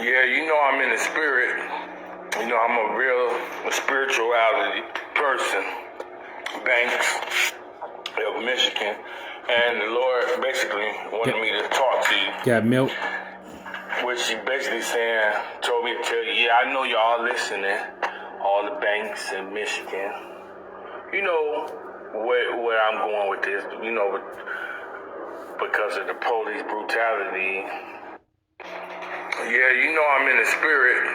Yeah, I'm in the spirit. I'm a real spirituality person. Banks of Michigan. And the Lord basically wanted me to talk to you. Got milk? Which he basically told me to tell you, yeah, I know y'all listening. All the banks in Michigan. You know where I'm going with this, because of the police brutality. Yeah, I'm in the spirit.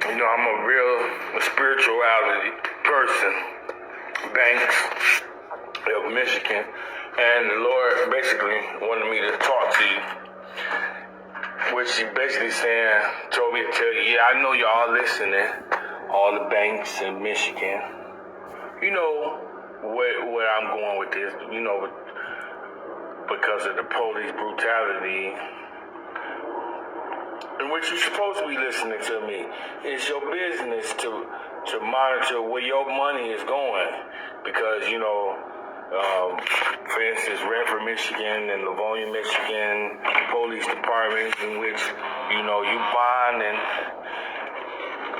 I'm a real spirituality person. Banks of Michigan. And the Lord basically wanted me to talk to you. Which he basically told me to tell you, yeah, I know y'all listening. All the banks in Michigan. You know where I'm going with this, because of the police brutality. In which you're supposed to be listening to me. It's your business to monitor where your money is going. Because, for instance, Renfrew, Michigan and Livonia, Michigan, police departments in which, you bonding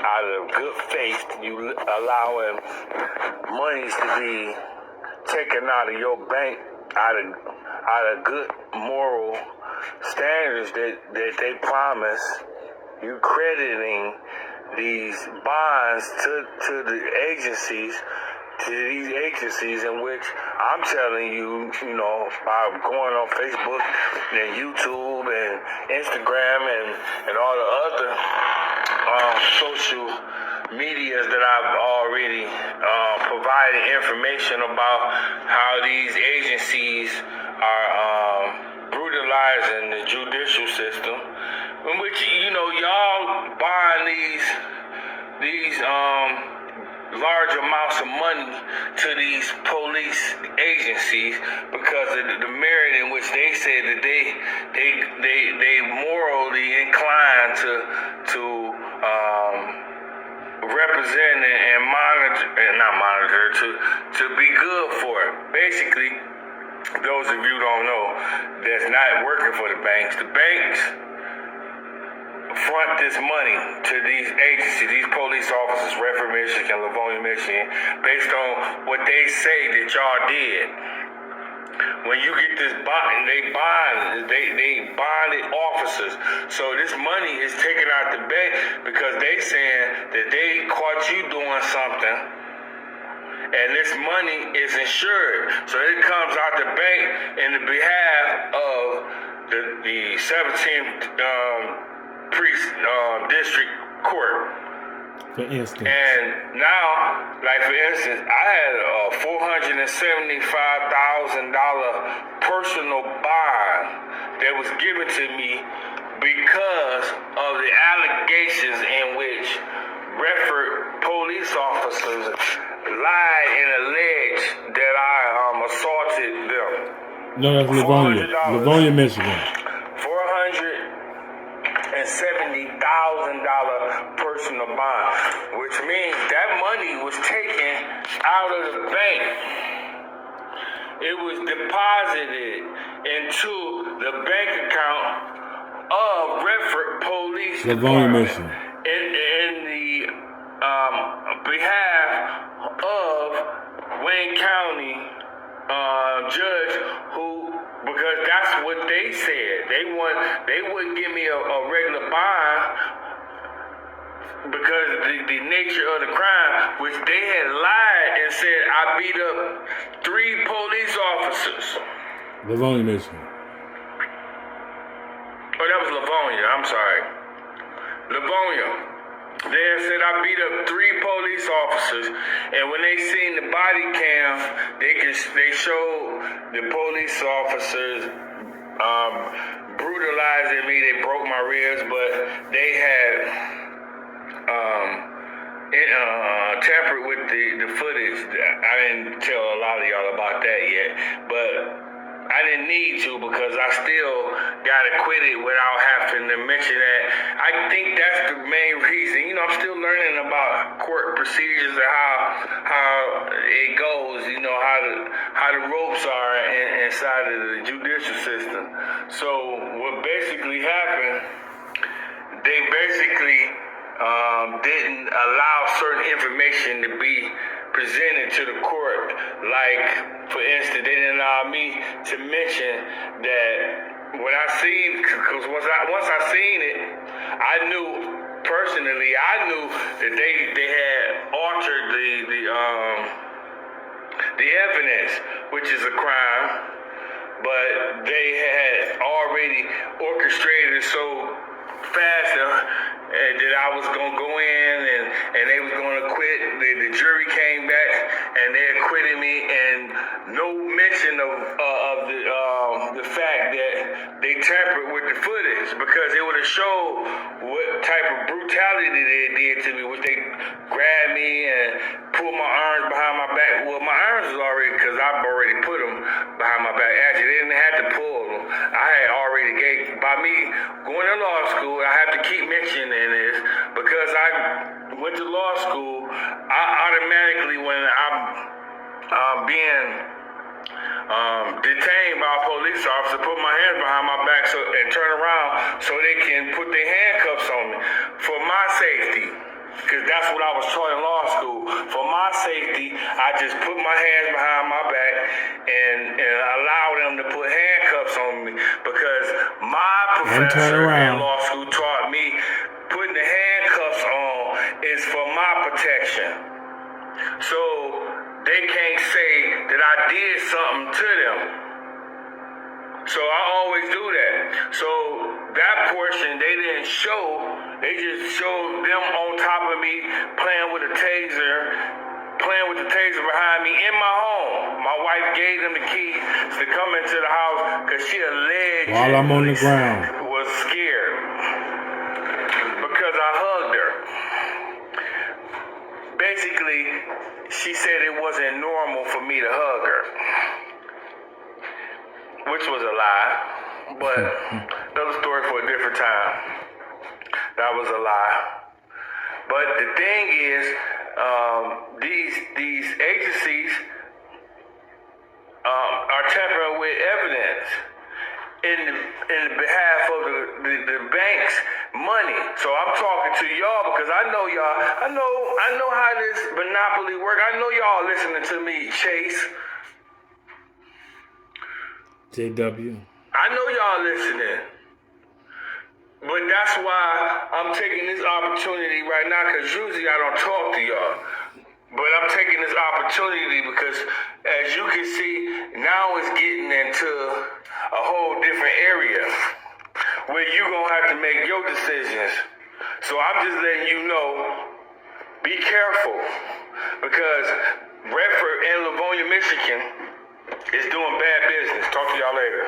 out of good faith, you allowing monies to be taken out of your bank out of good moral standards that they promise, you crediting these bonds to these agencies in which I'm telling you, by going on Facebook and YouTube and Instagram and all the other social medias that I've already provided information about how these agencies are brutalizing the judicial system, in which y'all buying these large amounts of money to these police agencies because of the merit in which they said that they morally inclined to represent and monitor, and not monitor, to be good for it. Basically, those of you don't know, that's not working for the banks front this money to these agencies, these police officers, Renfrew, Michigan, Livonia, Michigan, based on what they say that y'all did. When you get this bond, they bonded officers. So this money is taken out the bank because they saying that they caught you doing something, and this money is insured. So it comes out the bank in the behalf of the 17th district court. For instance. And now, for instance, I had a $475,000 personal bond that was given to me because of the allegations in which Redford police officers lied and alleged that I assaulted them. No, that's Livonia. Livonia, Michigan. $470,000 personal bond, which means that money was taken out of the bank. It was deposited into the bank account of Redford Police Department in the behalf of Wayne County judge who. Because that's what they said. They wouldn't give me a regular bond because the nature of the crime, which they had lied and said I beat up 3 police officers. Livonia, Michigan. Oh, that was Livonia. I'm sorry. Livonia. They had said I beat up 3 police officers, and when they seen the body cam, they showed the police officers brutalizing me. They broke my ribs, but they had tampered with the footage. I didn't tell a lot of y'all about that yet, but I didn't need to because I still got acquitted without having to mention that. I think that's the main reason. I'm still learning about court procedures and how it goes. How the ropes are inside of the judicial system. So what basically happened, they basically didn't allow certain information to be presented to the court. Like, for instance, they didn't allow me to mention that when I seen, because once I seen it, I knew personally, that they had altered the evidence, which is a crime, but they had already orchestrated it so fast that I was gonna go in and they was gonna acquit. The jury came back and they acquitted me, and no mention of the fact that they tampered with the footage, because it would have showed what type of brutality they did to me, which they grabbed me and pulled my arms behind my back. Well, my arms was already, because I've already put them behind my back. Actually, they didn't have to pull them. I had already by me going to law school, I have to keep mentioning this, because I went to law school, I automatically, when I'm being detained by a police officer, put my hands behind my back and turn around so they can put their handcuffs on me for my safety. Because that's what I was taught in law school. For my safety, I just put my hands behind my back and allow them to put handcuffs on me, because my professor in law school taught me putting the handcuffs on is for my protection. So they can't say that I did something to them. So I always do that. So that portion they didn't show. They just showed them on top of me playing with the taser behind me in my home. My wife gave them the key to come into the house because she alleged while I'm on the ground was scared because I hugged her. Basically, she said it wasn't normal for me to hug her, which was a lie, but another story for a different time. That was a lie. But the thing is, these agencies are tampering with evidence in behalf of the bank's money. So I'm talking to y'all because I know y'all. I know how this monopoly work. I know y'all listening to me, Chase. JW. I know y'all listening. But that's why I'm taking this opportunity right now, because usually I don't talk to y'all. But I'm taking this opportunity because, as you can see, now it's getting into a whole different area where you're going to have to make your decisions. So I'm just letting you know, be careful, because Redford and Livonia, Michigan is doing bad business. Talk to y'all later.